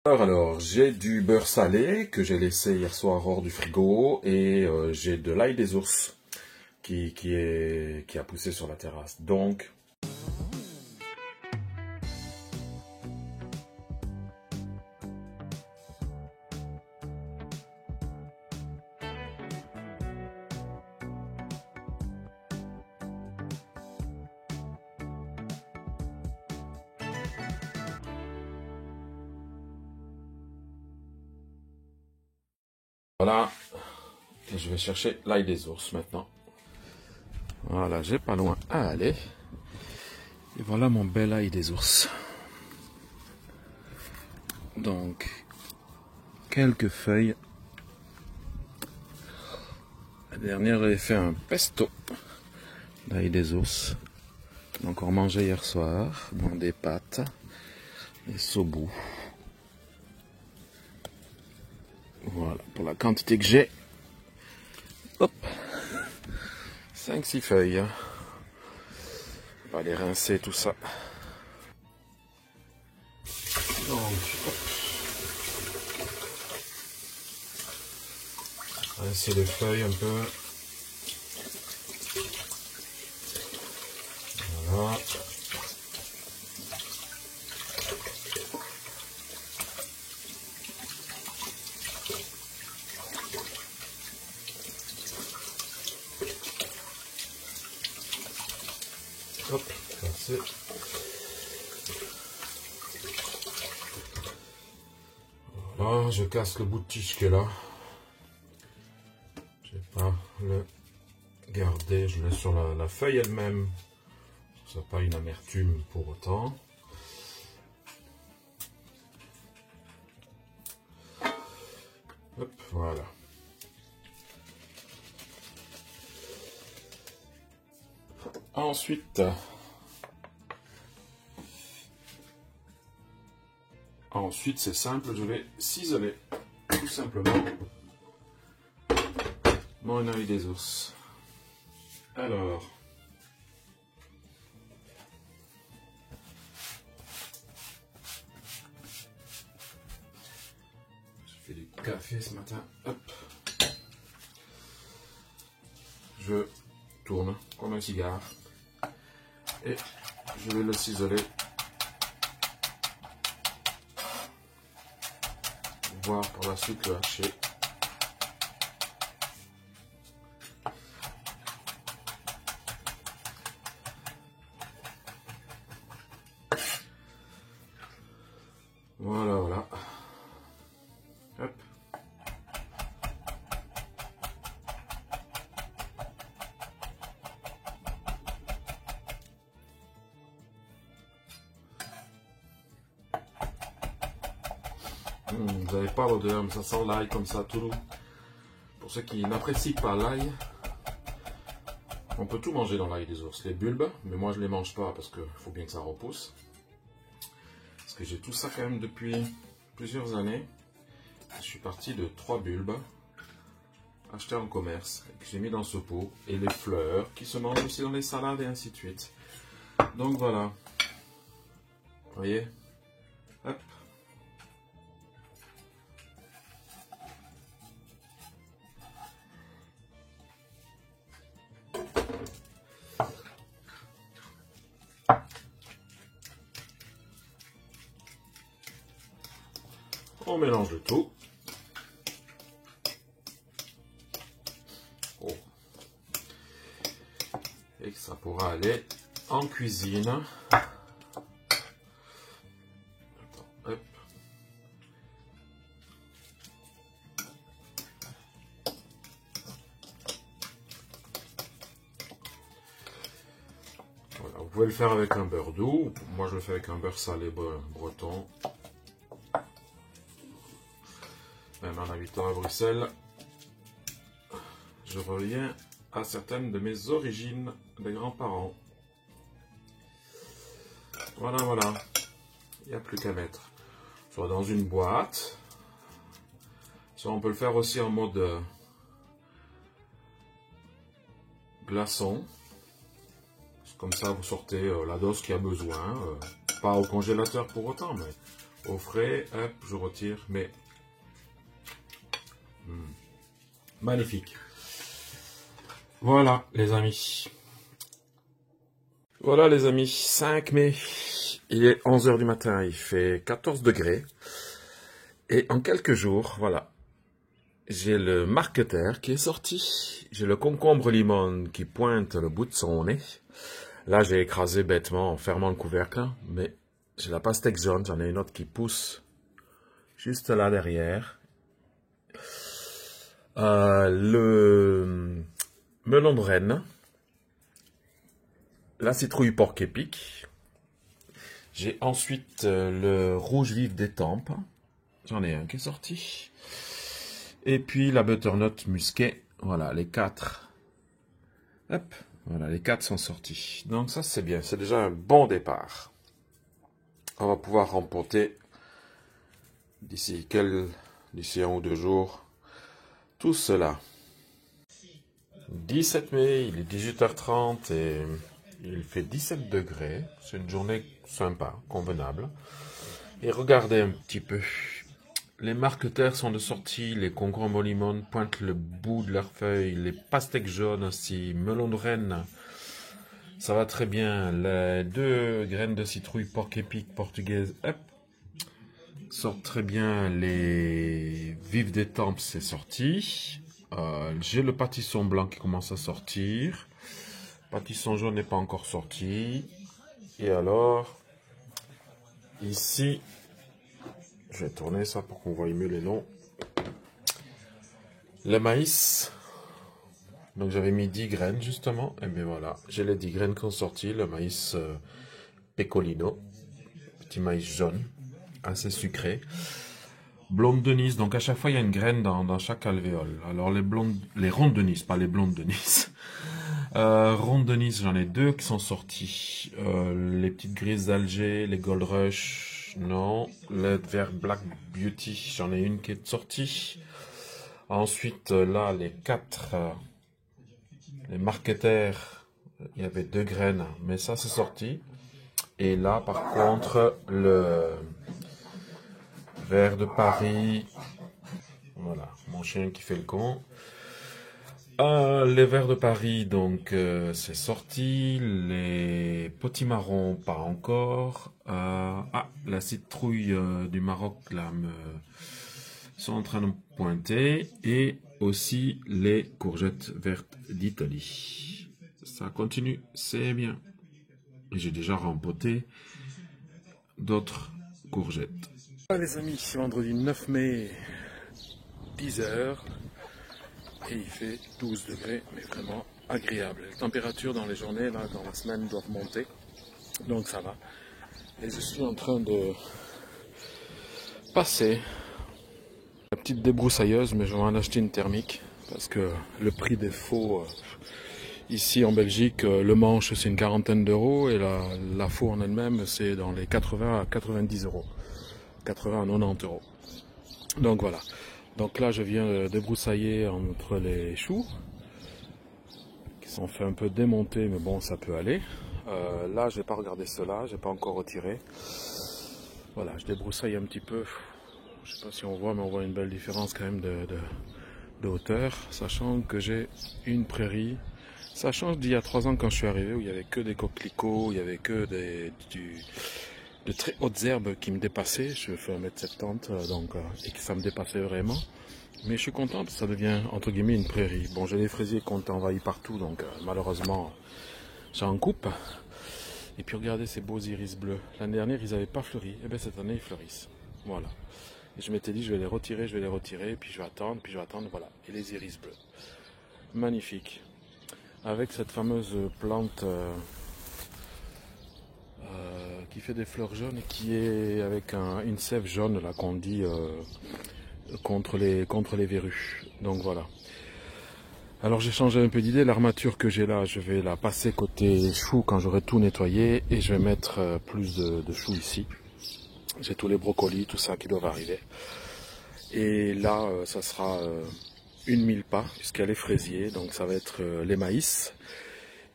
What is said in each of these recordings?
Alors, j'ai du beurre salé que j'ai laissé hier soir hors du frigo et j'ai de l'ail des ours qui a poussé sur la terrasse. Donc, voilà. Et je vais chercher l'ail des ours maintenant. Voilà, j'ai pas loin à aller. Et voilà mon bel ail des ours. Donc, quelques feuilles. La dernière, j'avais fait un pesto d'ail des ours. J'ai encore mangé hier soir dans des pâtes et soubou. Voilà, pour la quantité que j'ai. Hop, 5-6 feuilles. On va les rincer tout ça. Donc, hop. Rincer les feuilles un peu. Voilà. Hop, rincer. Voilà, je casse le bout de tige qui est là. Je vais pas le garder, je le laisse sur la feuille elle-même. Ça n'a pas une amertume pour autant. Hop, voilà. Ensuite c'est simple, je vais ciseler tout simplement mon ail des ours. Alors, j'ai fait du café ce matin. Hop. Je tourne comme un cigare et je vais le ciseler, voire par la suite le hacher. Voilà, voilà. Hop. Vous n'avez pas l'odeur, mais ça sent l'ail comme ça, tout. Pour ceux qui n'apprécient pas l'ail, on peut tout manger dans l'ail des ours. Les bulbes, mais moi je ne les mange pas parce qu'il faut bien que ça repousse. Parce que j'ai tout ça quand même depuis plusieurs années. Je suis parti de 3 bulbes achetés en commerce, que j'ai mis dans ce pot. Et les fleurs qui se mangent aussi dans les salades et ainsi de suite. Donc voilà. Vous voyez? Hop. On mélange le tout. Oh. Et que ça pourra aller en cuisine. Attends, hop. Voilà, vous pouvez le faire avec un beurre doux. Moi je le fais avec un beurre salé breton. Même en habitant à Bruxelles, je reviens à certaines de mes origines de grands-parents. Voilà, voilà. Il n'y a plus qu'à mettre. Soit dans une boîte. Soit on peut le faire aussi en mode glaçon. Comme ça, vous sortez la dose qu'il y a besoin. Pas au congélateur pour autant, mais au frais, hop, je retire, mais magnifique. Voilà les amis. Voilà les amis, 5 mai, il est 11 h du matin, il fait 14 degrés. Et en quelques jours, voilà, j'ai le marqueter qui est sorti. J'ai le concombre limon qui pointe le bout de son nez. Là, j'ai écrasé bêtement en fermant le couvercle, mais j'ai la pastèque jaune, j'en ai une autre qui pousse juste là derrière. Le melon de Rennes, la citrouille porc-épic. J'ai ensuite le rouge vif d'Étampes. J'en ai un qui est sorti. Et puis la butternut musquée. Voilà, les 4. Hop, voilà, les 4 sont sortis. Donc ça, c'est bien. C'est déjà un bon départ. On va pouvoir remporter d'ici 1 ou 2 jours tout cela. 17 mai, il est 18 h 30 et il fait 17 degrés. C'est une journée sympa, convenable. Et regardez un petit peu. Les marqueters sont de sortie, les concombres limon pointent le bout de leurs feuilles, les pastèques jaunes aussi, melon de Rennes, ça va très bien. Les 2 graines de citrouille porc-épic portugaise, hop, sortent très bien. Les vifs d'Étampes, c'est sorti. J'ai le pâtisson blanc qui commence à sortir. Pâtisson jaune n'est pas encore sorti. Et alors, ici, je vais tourner ça pour qu'on voie mieux les noms. Le maïs. Donc j'avais mis 10 graines justement. Et bien voilà, j'ai les 10 graines qui sont sorties. Le maïs pecolino. Petit maïs jaune. Assez sucré. Blonde de Nice. Donc à chaque fois il y a une graine dans chaque alvéole. Alors les rondes de Nice, pas les blondes de Nice. Rondes de Nice, j'en ai 2 qui sont sorties. Les petites grises d'Alger, les Gold Rush, non. Le vert Black Beauty, j'en ai une qui est sortie. Ensuite, là, les 4, les marqueters, il y avait 2 graines, mais ça c'est sorti. Et là, par contre, le vert de Paris, voilà, mon chien qui fait le con. Les verts de Paris, donc c'est sorti. Les potimarrons, pas encore. La citrouille du Maroc, là, sont en train de pointer. Et aussi les courgettes vertes d'Italie. Ça continue, c'est bien. J'ai déjà rempoté d'autres courgettes. Voilà les amis, c'est vendredi 9 mai, 10 h. Et il fait 12 degrés, mais vraiment agréable. Les températures dans les journées, là, dans la semaine, doivent monter. Donc ça va. Et je suis en train de passer la petite débroussailleuse, mais je vais en acheter une thermique. Parce que le prix des faux, ici en Belgique, le manche c'est une quarantaine d'euros. Et la faux en elle-même, c'est dans les 80 à 90 euros. 80 à 90 euros. Donc voilà. Donc là, je viens de débroussailler entre les choux, qui sont fait un peu démonter, mais bon, ça peut aller. Là, je n'ai pas regardé cela, je n'ai pas encore retiré. Voilà, je débroussaille un petit peu. Je ne sais pas si on voit, mais on voit une belle différence quand même de hauteur, sachant que j'ai une prairie. Ça change d'il y a 3 ans quand je suis arrivé, où il n'y avait que des coquelicots, il n'y avait que de très hautes herbes qui me dépassaient. Je fais 1,70 m, donc, et que ça me dépassait vraiment. Mais je suis content parce que ça devient entre guillemets une prairie. Bon, j'ai les fraisiers qui ont envahi partout, donc malheureusement j'en coupe. Et puis regardez ces beaux iris bleus. L'année dernière ils n'avaient pas fleuri, et bien cette année ils fleurissent. Voilà. Et je m'étais dit je vais les retirer, puis je vais attendre, voilà. Et les iris bleus. Magnifique. Avec cette fameuse plante qui fait des fleurs jaunes et qui est avec une sève jaune là qu'on dit contre les verrues. Donc voilà. Alors j'ai changé un peu d'idée. L'armature que j'ai là, je vais la passer côté chou quand j'aurai tout nettoyé et je vais mettre plus de choux ici. J'ai tous les brocolis, tout ça qui doivent arriver. Et là, ça sera une mille pas puisqu'elle est fraisier, donc ça va être les maïs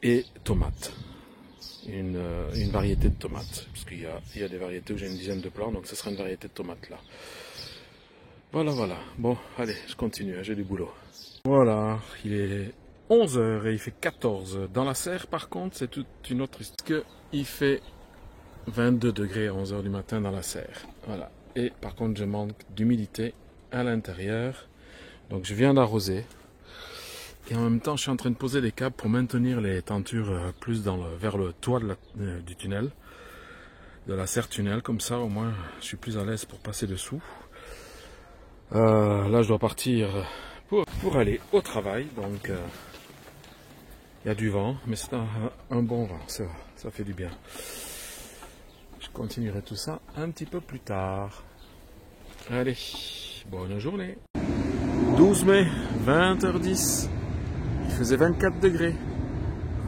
et tomates. une variété de tomates. Parce qu'il y a des variétés où j'ai une dizaine de plants, donc ce sera une variété de tomates là. Voilà, voilà. Bon, allez, je continue, j'ai du boulot. Voilà, il est 11 h et il fait 14. Dans la serre, par contre, c'est toute une autre histoire. Il fait 22 degrés à 11 h du matin dans la serre. Voilà. Et par contre, je manque d'humidité à l'intérieur. Donc je viens d'arroser. Et en même temps, je suis en train de poser des câbles pour maintenir les tentures plus vers le toit du tunnel. De la serre tunnel. Comme ça, au moins, je suis plus à l'aise pour passer dessous. Là, je dois partir pour aller au travail. Donc, il y a du vent. Mais c'est un bon vent. Ça fait du bien. Je continuerai tout ça un petit peu plus tard. Allez, bonne journée. 12 mai, 20h10, il faisait 24 degrés.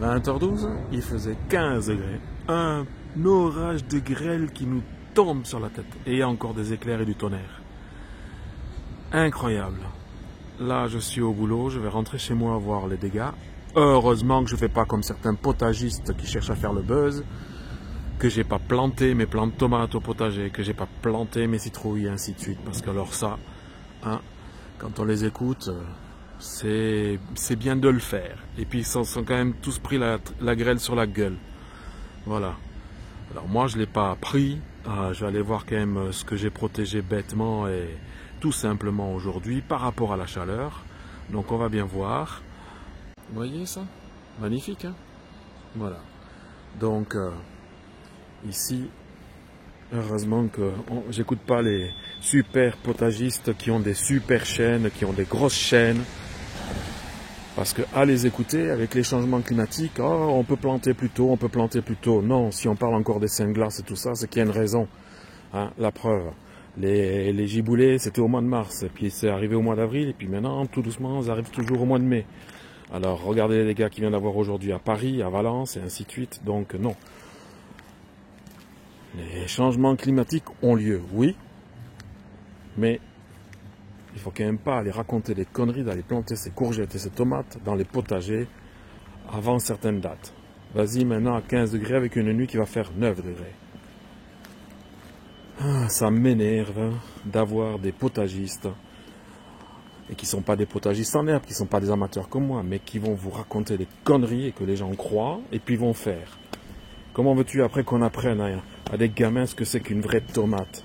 20h12, il faisait 15 degrés. Un orage de grêle qui nous tombe sur la tête. Et il y a encore des éclairs et du tonnerre. Incroyable. Là, je suis au boulot, je vais rentrer chez moi voir les dégâts. Heureusement que je ne fais pas comme certains potagistes qui cherchent à faire le buzz. Que j'ai pas planté mes plants de tomates au potager, que j'ai pas planté mes citrouilles et ainsi de suite. Parce que alors ça, hein, quand on les écoute, c'est bien de le faire. Et puis ils sont quand même tous pris la grêle sur la gueule. Voilà. Alors moi je l'ai pas pris. Je vais aller voir quand même ce que j'ai protégé bêtement et tout simplement aujourd'hui par rapport à la chaleur. Donc on va bien voir. Vous voyez ça? Magnifique, hein? Voilà. Donc ici, heureusement que j'écoute pas les super potagistes qui ont des super chaînes, qui ont des grosses chaînes. Parce que à les écouter, avec les changements climatiques, oh, on peut planter plus tôt, on peut planter plus tôt. Non, si on parle encore des seins de glace et tout ça, c'est qu'il y a une raison. Hein, la preuve. Les giboulées, c'était au mois de mars, et puis c'est arrivé au mois d'avril, et puis maintenant, tout doucement, ça arrive toujours au mois de mai. Alors, regardez les dégâts qu'il vient d'avoir aujourd'hui à Paris, à Valence, et ainsi de suite. Donc, non. Les changements climatiques ont lieu, oui, mais il faut quand même pas aller raconter des conneries d'aller planter ses courgettes et ses tomates dans les potagers avant certaines dates. Vas-y maintenant à 15 degrés avec une nuit qui va faire 9 degrés. Ah, ça m'énerve hein, d'avoir des potagistes, et qui ne sont pas des potagistes en herbe, qui ne sont pas des amateurs comme moi, mais qui vont vous raconter des conneries et que les gens croient et puis vont faire. Comment veux-tu après qu'on apprenne à des gamins ce que c'est qu'une vraie tomate?